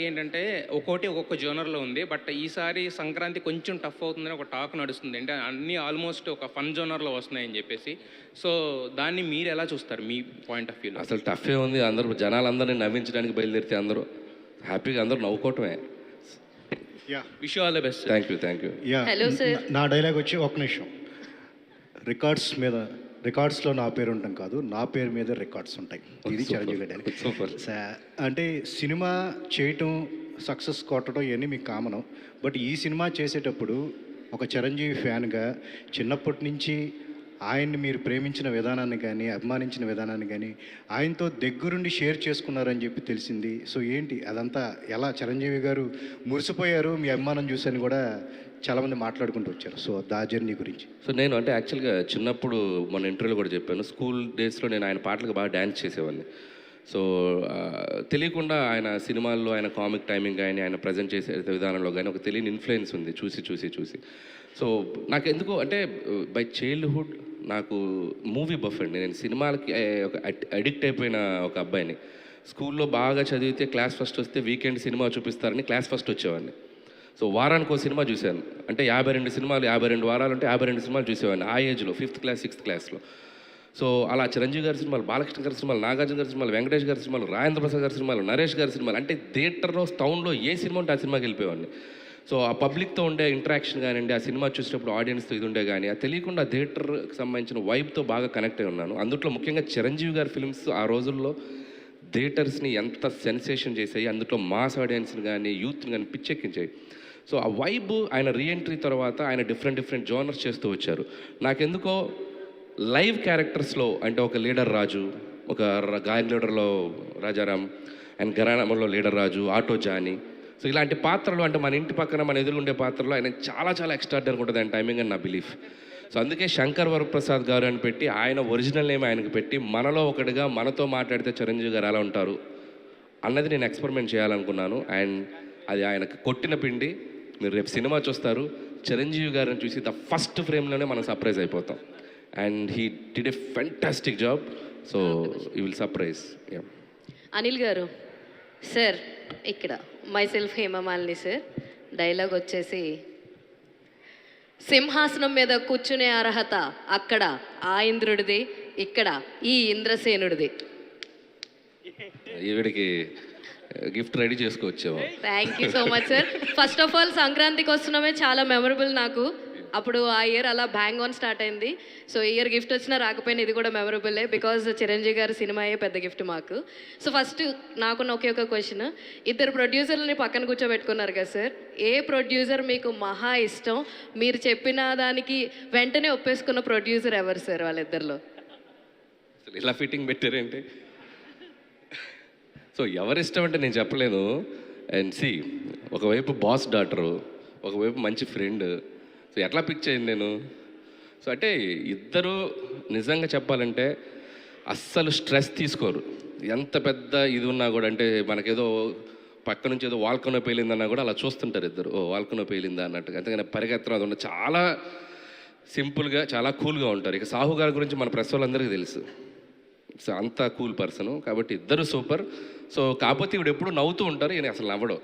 ఏంటంటే ఒక్కోటి ఒక్కొక్క జోనర్‌లో ఉంది. బట్ ఈసారి సంక్రాంతి కొంచెం టఫ్ అవుతుందని ఒక టాక్ నడుస్తుంది. అంటే అన్నీ ఆల్మోస్ట్ ఒక ఫన్ జోనర్‌లో వస్తున్నాయని జెప్పేసి. సో, దాన్ని మీరెలా చూస్తారు మీ పాయింట్ ఆఫ్ వ్యూలో? అసలు టఫే ఉంది. అందరూ జనాలందరిని నవ్వించడానికి బయలుదేరితే అందరూ హ్యాపీగా అందరూ నవ్వుకోవటమే. Yeah! Wish you all the best. Thank you. Thank you. Yeah! Hello sir. నా డైలాగ్ వచ్చి ఒక్క నిమిషం. రికార్డ్స్‌లో నా పేరు ఉండటం కాదు, నా పేరు మీద రికార్డ్స్ ఉంటాయి. ఇది చిరంజీవి గారి డైలాగ్. సూపర్. అంటే సినిమా చేయటం, సక్సెస్ కొట్టడం ఇవన్నీ మీకు కామను. బట్ ఈ సినిమా చేసేటప్పుడు ఒక చిరంజీవి ఫ్యాన్‌గా చిన్నప్పటి నుంచి ఆయన్ని మీరు ప్రేమించిన విధానాన్ని కానీ, అభిమానించిన విధానాన్ని కానీ, ఆయనతో దగ్గరుండి షేర్ చేసుకున్నారని చెప్పి తెలిసింది. సో ఏంటి అదంతా ఎలా చిరంజీవి గారు మురిసిపోయారు మీ అభిమానం చూసని కూడా చాలామంది మాట్లాడుకుంటూ వచ్చారు. సో దా జర్నీ గురించి. సో నేను అంటే యాక్చువల్గా చిన్నప్పుడు మన ఇంటర్వ్యూలో కూడా చెప్పాను, స్కూల్ డేస్లో నేను ఆయన పాటలకు బాగా డ్యాన్స్ చేసేవాడిని. సో తెలియకుండా ఆయన సినిమాల్లో ఆయన కామిక్ టైమింగ్ కానీ ఆయన ప్రజెంట్ చేసే విధానంలో కానీ ఒక తెలియని ఇన్ఫ్లుయెన్స్ ఉంది చూసి. సో నాకు ఎందుకో అంటే బై చైల్డ్హుడ్ నాకు మూవీ బఫ్ అండి. నేను సినిమాలకి ఒక అడిక్ట్ అయిపోయిన ఒక అబ్బాయిని. స్కూల్లో బాగా చదివితే క్లాస్ ఫస్ట్ వస్తే వీకెండ్ సినిమా చూపిస్తారని క్లాస్ ఫస్ట్ వచ్చేవాడిని. సో వారానికి ఒక సినిమా చూశాను. అంటే 52 సినిమాలు 52 వారాలు అంటే 52 సినిమాలు చూసేవాడిని ఆ ఏజ్లో, 5th క్లాస్ 6th క్లాస్లో. సో అలా చిరంజీవి గారి సినిమాలు, బాలకృష్ణ గారి సినిమాలు, నాగార్జున గారి సినిమాలు, వెంకటేష్ గారి సినిమాలు, రాజేంద్ర ప్రసాద్ గారి సినిమాలు, నరేష్ గారి సినిమాలు, అంటే థియేటర్లో టౌన్లో ఏ సినిమా ఉంటే ఆ సినిమాకి వెళ్ళిపోయేవాడిని. సో ఆ పబ్లిక్తో ఉండే ఇంటరాక్షన్ కానివ్వండి, ఆ సినిమా చూసేటప్పుడు ఆడియన్స్తో ఇది ఉండే కానీ, అది తెలియకుండా థియేటర్కి సంబంధించిన వైబ్తో బాగా కనెక్ట్ అయి ఉన్నాను. అందులో ముఖ్యంగా చిరంజీవి గారి ఫిల్మ్స్ ఆ రోజుల్లో థియేటర్స్ని ఎంత సెన్సేషన్ చేసాయి, అందులో మాస్ ఆడియన్స్ని కానీ యూత్ని కానీ పిచ్చెక్కించాయి. సో ఆ వైబ్ ఆయన రీఎంట్రీ తర్వాత ఆయన డిఫరెంట్ జోనర్స్ చేస్తూ వచ్చారు. నాకెందుకో లైవ్ క్యారెక్టర్స్లో అంటే ఒక లీడర్ రాజు, ఒక గాయన్ లీడర్లో రాజారాం అండ్ గరాణంలో leader Raju, auto Johnny, so ఇలాంటి పాత్రలు అంటే మన ఇంటి పక్కన మన ఎదురుండే పాత్రలు ఆయన చాలా ఎక్స్ట్రాడినరీ ఉంటుంది ఆయన టైమింగ్ అని నా బిలీఫ్. సో అందుకే శంకర్ వరప్రసాద్ గారు అని పెట్టి ఆయన ఒరిజినల్ నేమ్ ఆయనకు పెట్టి మనలో ఒకటిగా మనతో మాట్లాడితే చిరంజీవి గారు ఎలా ఉంటారు అన్నది నేను ఎక్స్పెరిమెంట్ చేయాలనుకున్నాను. అండ్ అది ఆయనకు కొట్టిన పిండి. మీరు రేపు సినిమా చూస్తారు, చిరంజీవి గారిని చూసి ద ఫస్ట్ ఫ్రేమ్లోనే మనం సర్ప్రైజ్ అయిపోతాం. And he did a fantastic job. So you will surprise. Anil గారు సార్, ఇక్కడ myself Hemamalini sir. Dialogue వచ్చేసి, సింహాసనం మీద కూర్చునే అర్హత అక్కడ ఆ ఇంద్రుడిది, ఇక్కడ ఈ ఇంద్రసేనుడిది. ఈవిడికి గిఫ్ట్ రెడీ చేసుకొచ్చాము. Thank you so much sir. First of all సంక్రాంతికి వస్తున్నామే చాలా మెమరబుల్ నాకు. అప్పుడు ఆ ఇయర్ అలా బ్యాంగ్ ఆన్ స్టార్ట్ అయింది. సో ఈ ఇయర్ గిఫ్ట్ వచ్చినా రాకపోయినా ఇది కూడా మెమరబుల్లే, బికాజ్ చిరంజీవి గారి సినిమాయే పెద్ద గిఫ్ట్ మాకు. సో ఫస్ట్ నాకున్న ఒకే ఒక క్వశ్చన్, ఇద్దరు ప్రొడ్యూసర్లని పక్కన కూర్చోబెట్టుకున్నారు కదా సార్, ఏ ప్రొడ్యూసర్ మీకు మహా ఇష్టం? మీరు చెప్పిన దానికి వెంటనే ఒప్పేసుకున్న ప్రొడ్యూసర్ ఎవరు సార్ వాళ్ళిద్దరిలో? అసలు ఇలా ఫిట్టింగ్ పెట్టారేంటి? సో ఎవరిష్టం అంటే నేను చెప్పలేను. అండ్ సి, ఒకవైపు బాస్ డాటరు, ఒకవైపు మంచి ఫ్రెండ్. సో ఎట్లా పిక్ చేయండి నేను? సో అంటే ఇద్దరు నిజంగా చెప్పాలంటే అస్సలు స్ట్రెస్ తీసుకోరు. ఎంత పెద్ద ఇది ఉన్నా కూడా, అంటే మనకేదో పక్క నుంచి ఏదో వాల్కనో పేలిందన్నా కూడా అలా చూస్తుంటారు ఇద్దరు, ఓ వాల్కనో పేలిందా అన్నట్టుగా. అంతేగాని పరిగెత్తడం అది ఉన్న చాలా సింపుల్గా చాలా కూల్గా ఉంటారు. ఇక సాహు గారి గురించి మన ప్రెస్ వాళ్ళందరికీ తెలుసు. సో అంత కూల్ పర్సను, కాబట్టి ఇద్దరు సూపర్. సో కాకపోతే ఈవిడ ఎప్పుడు నవ్వుతూ ఉంటారు, ఈయన అసలు నవ్వడం.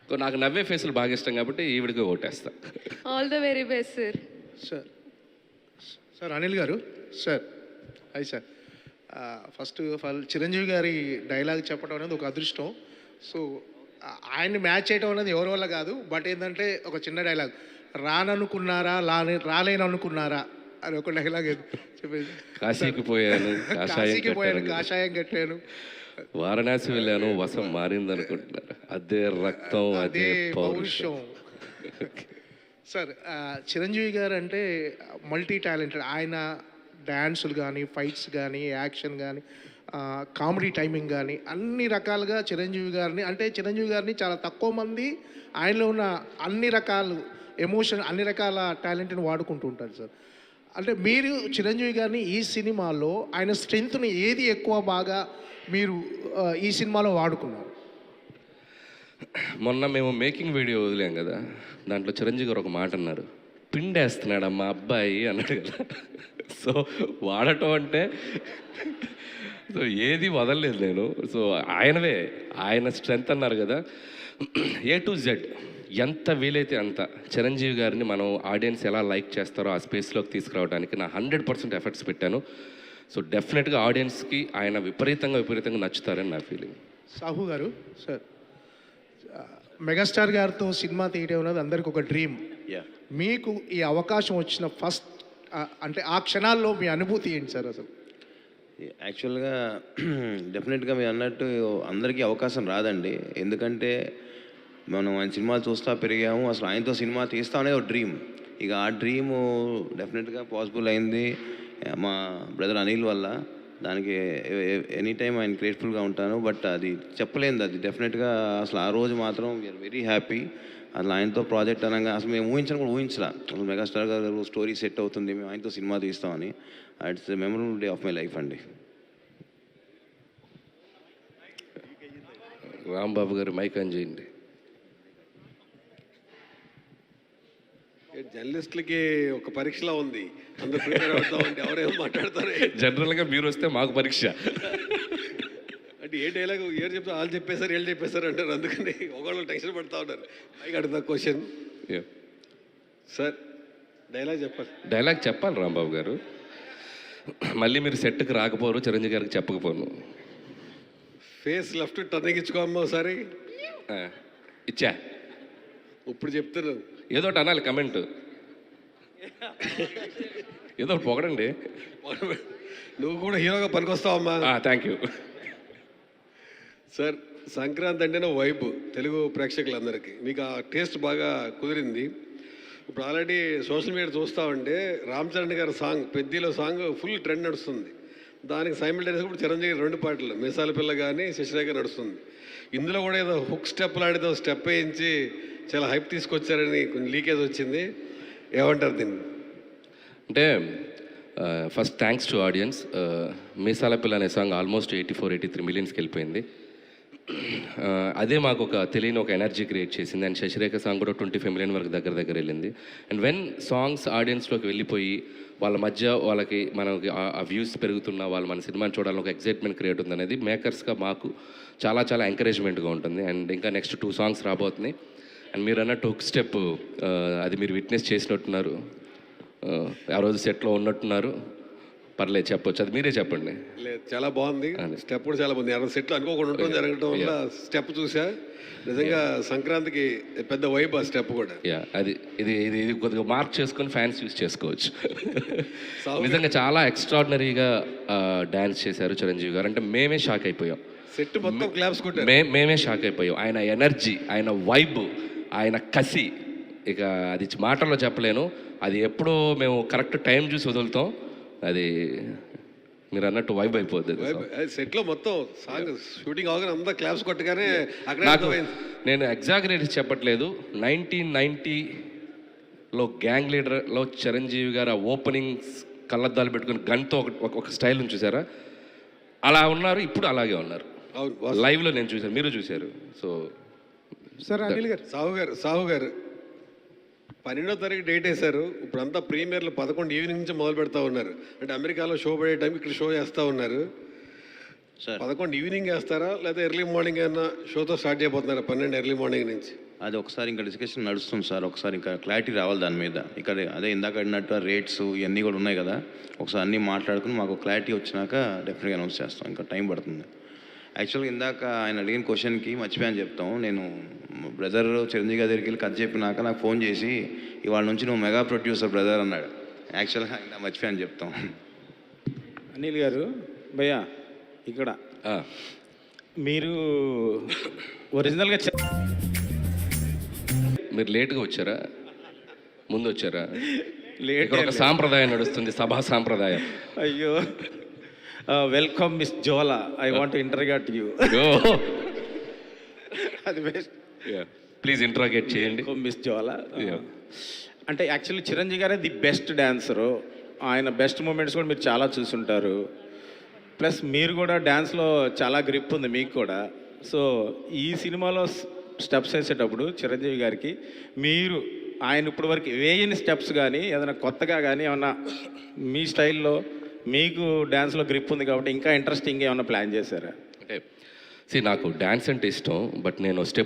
సో నాకు నవ్వే ఫేసులు బాగా ఇష్టం కాబట్టి ఈవిడికి ఓటేస్తా. All the very best sir. Sir Anil గారు sir, hi sir. First of all Chiranjeevi గారి డైలాగ్ చెప్పడం అనేది ఒక అదృష్టం. సో ఆయన్ని మ్యాచ్ చేయడం అనేది ఎవరి వల్ల కాదు. బట్ ఏంటంటే ఒక చిన్న డైలాగ్, రాననుకున్నారా రాలేననుకున్నారా అని ఒక డైలాగ్ చెప్పేది. కాశీకి పోయాను కాషాయం కట్టాను, వారణాసి వెళ్ళాను, వసం మారింది అనుకుంటున్నారు. అదే రక్తం, అదే పౌరుషం. సార్ చిరంజీవి గారు అంటే మల్టీ టాలెంటెడ్. ఆయన డ్యాన్సులు కానీ, ఫైట్స్ కానీ, యాక్షన్ కానీ, కామెడీ టైమింగ్ కానీ అన్ని రకాలుగా చిరంజీవి గారిని చాలా తక్కువ మంది ఆయనలో ఉన్న అన్ని రకాలు ఎమోషన్, అన్ని రకాల టాలెంట్ని వాడుకుంటూ ఉంటారు సార్. అంటే మీరు చిరంజీవి గారిని ఈ సినిమాలో ఆయన స్ట్రెంగ్త్ని ఏది ఎక్కువ బాగా మీరు ఈ సినిమాలో వాడుకున్నారు? మొన్న మేము మేకింగ్ వీడియో వదిలాం కదా, దాంట్లో చిరంజీవి గారు ఒక మాట అన్నారు, పిండేస్తున్నాడు అమ్మ అబ్బాయి అన్నాడు కదా. సో వాడటం అంటే సో ఏది వదలలేదు నేను. సో ఆయనవే, ఆయన స్ట్రెంగ్త్ అన్నారు కదా, ఏ టు జెడ్ ఎంత వీలైతే అంత చిరంజీవి గారిని మనం ఆడియన్స్ ఎలా లైక్ చేస్తారో ఆ స్పేస్లోకి తీసుకురావడానికి నా 100% ఎఫర్ట్స్ పెట్టాను. సో డెఫినెట్గా ఆడియన్స్కి ఆయన విపరీతంగా నచ్చుతారని నా ఫీలింగ్. సాహు గారు సార్, మెగాస్టార్ గారితో సినిమా తీయడం అనేది అందరికి ఒక డ్రీమ్. మీకు ఈ అవకాశం వచ్చిన ఫస్ట్ అంటే ఆ క్షణాల్లో మీ అనుభూతి ఏంటి సార్ అసలు? యాక్చువల్గా డెఫినెట్గా మీరు అన్నట్టు అందరికీ అవకాశం రాదండి. ఎందుకంటే మనం ఆయన సినిమాలు చూస్తూ పెరిగాము. అసలు ఆయనతో సినిమా తీస్తాం అనేది ఒక డ్రీమ్. ఇక ఆ డ్రీము డెఫినెట్గా పాసిబుల్ అయింది మా బ్రదర్ అనిల్ వల్ల. దానికి ఎనీ టైం ఆయన గ్రేట్ఫుల్గా ఉంటాను. బట్ అది చెప్పలేదు, అది డెఫినెట్గా అసలు ఆ రోజు మాత్రం వీఆర్ వెరీ హ్యాపీ. అసలు ఆయనతో ప్రాజెక్ట్ అనగా అసలు మేము ఊహించలా. అసలు మెగాస్టార్ గారు స్టోరీ సెట్ అవుతుంది, మేము ఆయనతో సినిమా తీస్తామని. It's the memorable day of my life అండి. రాంబాబు గారు మైక్ ఆన్ చేయండి. జర్నలిస్టులకి ఒక పరీక్షలా ఉంది, అందరూ ప్రిపేర్ అవుతా ఉంటే ఎవరేమో మాట్లాడతారు. జనరల్గా మీరు వస్తే మాకు పరీక్ష. అంటే ఏ డైలాగ్ ఏరు చెప్తా వాళ్ళు చెప్పేశారు వీళ్ళు చెప్పేశారు అంటారు. అందుకని ఒకళ్ళు టెన్షన్ పడుతూ ఉంటారు. పైకి అడుగుతా క్వశ్చన్ సార్, డైలాగ్ చెప్పాలి. డైలాగ్ చెప్పాలి రాంబాబు గారు. మళ్ళీ మీరు సెట్కి రాకపోరు, చిరంజీవి గారికి చెప్పకపోను. ఫేస్ లెఫ్ట్ టర్నింగ్ ఇచ్చుకోమ్మా ఒకసారి. ఇచ్చా, ఇప్పుడు చెప్తున్నాను. ఏదో ఒకటి అనాలి, కమెంట్ ఏదో ఒకటి పొగడండి. నువ్వు కూడా హీరోగా పనికొస్తావమ్మా. Thank you sir. సంక్రాంతి అంటేనే వైబ్ తెలుగు ప్రేక్షకులందరికీ. మీకు ఆ టేస్ట్ బాగా కుదిరింది. ఇప్పుడు ఆల్రెడీ సోషల్ మీడియా చూస్తూ ఉంటే రామ్ చరణ్ గారి సాంగ్ పెద్దిలో సాంగ్ ఫుల్ ట్రెండ్ నడుస్తుంది. దానికి సైమిల్టేనియస్గా ఇప్పుడు చిరంజీవి 2 పాటలు మీసాల పిల్ల కానీ శశిరేఖ నడుస్తుంది. ఇందులో కూడా ఏదో హుక్ స్టెప్ లాంటిదో స్టెప్ వేయించి చాలా హైప్ తీసుకొచ్చారని కొంచెం లీకేజ్ వచ్చింది. ఏమంటారు దీన్ని? అంటే ఫస్ట్ థ్యాంక్స్ టు ఆడియన్స్. మీసాల పిల్ల అనే సాంగ్ ఆల్మోస్ట్ 84-83 మిలియన్స్కి వెళ్ళిపోయింది. అదే మాకు ఒక తెలియని ఒక ఎనర్జీ క్రియేట్ చేసింది. అండ్ శశిరేఖ సాంగ్ కూడా 25 మిలియన్ వరకు దగ్గర వెళ్ళింది. అండ్ వెన్ సాంగ్స్ ఆడియన్స్లోకి వెళ్ళిపోయి వాళ్ళ మధ్య వాళ్ళకి మనకి ఆ వ్యూస్ పెరుగుతున్నా వాళ్ళు మన సినిమాని చూడాలని ఒక ఎక్సైట్మెంట్ క్రియేట్ ఉంది అనేది మేకర్స్గా మాకు చాలా ఎంకరేజ్మెంట్గా ఉంటుంది. అండ్ ఇంకా నెక్స్ట్ 2 సాంగ్స్ రాబోతున్నాయి. అండ్ మీరు అన్నట్టు హుక్ స్టెప్ అది మీరు విట్నెస్ చేసినట్టున్నారు, ఆ రోజు సెట్లో ఉన్నట్టున్నారు. పర్లేదు చెప్పొచ్చు, అది మీరే చెప్పండి. లేదు, చాలా బాగుంది స్టెప్ కూడా చాలా బాగుంది. అక్కడ సెట్లు అనుకోకుండా ఉండటం జరగడం వల్ల స్టెప్ చూసా. నిజంగా సంక్రాంతికి పెద్ద వైబ్ ఆ స్టెప్ కూడా. అది ఇది కొద్దిగా మార్క్ చేసుకొని ఫ్యాన్స్ యూస్ చేసుకోవచ్చు. నిజంగా చాలా ఎక్స్ట్రాడినరీగా డ్యాన్స్ చేశారు చిరంజీవి గారు. అంటే మేమే షాక్ అయిపోయాం. సెట్ మొత్తం క్లాప్స్ కొట్టారు. మేమే షాక్ అయిపోయాం. ఆయన ఎనర్జీ, ఆయన వైబ్, ఆయన కసి, ఇక అది మాటల్లో చెప్పలేను. అది ఎప్పుడో మేము కరెక్ట్ టైం చూసి వదులుతాం. అది మీరు అన్నట్టు వైబ్ అయిపోద్ది. సెట్లో మొత్తం సాంగ్ షూటింగ్ అవగానే అంతా క్లాప్స్ కొట్టగానే నాకు నేను ఎగ్జాగరేట్ చెప్పట్లేదు. 1990లో గ్యాంగ్ లీడర్లో చిరంజీవి గారు ఆ ఓపెనింగ్ కళ్ళద్దాలు పెట్టుకుని గన్తో ఒక స్టైల్ నుంచి చూసారా, అలా ఉన్నారు. ఇప్పుడు అలాగే ఉన్నారు. లైవ్లో నేను చూశాను, మీరు చూశారు. సో సార్ అనిల్ గారు, సాహు గారు 12వ తారీఖు డేట్ వేశారు. ఇప్పుడంతా ప్రీమియర్లు 11 ఈవినింగ్ నుంచి మొదలు పెడతా ఉన్నారు. అంటే అమెరికాలో షో పడే టైంకి ఇక్కడ షో చేస్తూ ఉన్నారు. 11 ఈవినింగ్ వేస్తారా లేదా ఎర్లీ మార్నింగ్ ఏమన్నా షోతో స్టార్ట్ చేయబోతున్నారా? 12 ఎర్లీ మార్నింగ్ నుంచి. అది ఒకసారి ఇంకా డిస్కషన్ నడుస్తుంది సార్. ఒకసారి ఇంకా క్లారిటీ రావాలి దాని మీద. ఇక్కడ అదే ఇందాక అడినట్టు రేట్స్ ఇవన్నీ కూడా ఉన్నాయి కదా, ఒకసారి అన్నీ మాట్లాడుకుని మాకు క్లారిటీ వచ్చినాక డెఫినెట్గా అనౌన్స్ చేస్తాం. ఇంకా టైం పడుతుంది. యాక్చువల్గా ఇందాక ఆయన అడిగిన క్వశ్చన్కి మర్చిపోయాను చెప్తాం. నేను బ్రదర్ చిరంజీవి గారి దగ్గరికి వెళ్ళి కథ చెప్పినాక నాకు ఫోన్ చేసి ఇవాళ నుంచి నువ్వు మెగా ప్రొడ్యూసర్ బ్రదర్ అన్నాడు. యాక్చువల్గా ఇంకా మర్చిపోయాను చెప్తాం. అనిల్ గారు, భయ్యా ఇక్కడ మీరు ఒరిజినల్గా మీరు లేట్గా వచ్చారా, ముందు వచ్చారా? లేట్ ఒక సాంప్రదాయం నడుస్తుంది, సభా సాంప్రదాయం. అయ్యో, welcome miss Zola, I want to interrogate you. అది బెస్ట్. ప్లీజ్ ఇంటరాగేట్ చేయండి మిస్ జోలా. అంటే యాక్చువల్లీ చిరంజీవి గారే ది బెస్ట్ డాన్సరు. ఆయన బెస్ట్ మూమెంట్స్ కూడా మీరు చాలా చూసుంటారు. ప్లస్ మీరు కూడా డ్యాన్స్లో చాలా గ్రిప్ ఉంది మీకు కూడా. సో ఈ సినిమాలో స్టెప్స్ వేసేటప్పుడు చిరంజీవి గారికి మీరు ఆయన ఇప్పటి వరకు వేయని స్టెప్స్ కానీ ఏదైనా కొత్తగా కానీ ఏమన్నా మీ స్టైల్లో మీకు డ్యాన్స్లో గ్రిప్ ఉంది కాబట్టి ఇంకా ఇంట్రెస్టింగ్ ఏమైనా ప్లాన్ చేశారా? అంటే నాకు డ్యాన్స్ అంటే ఇష్టం, బట్ నేను స్టెప్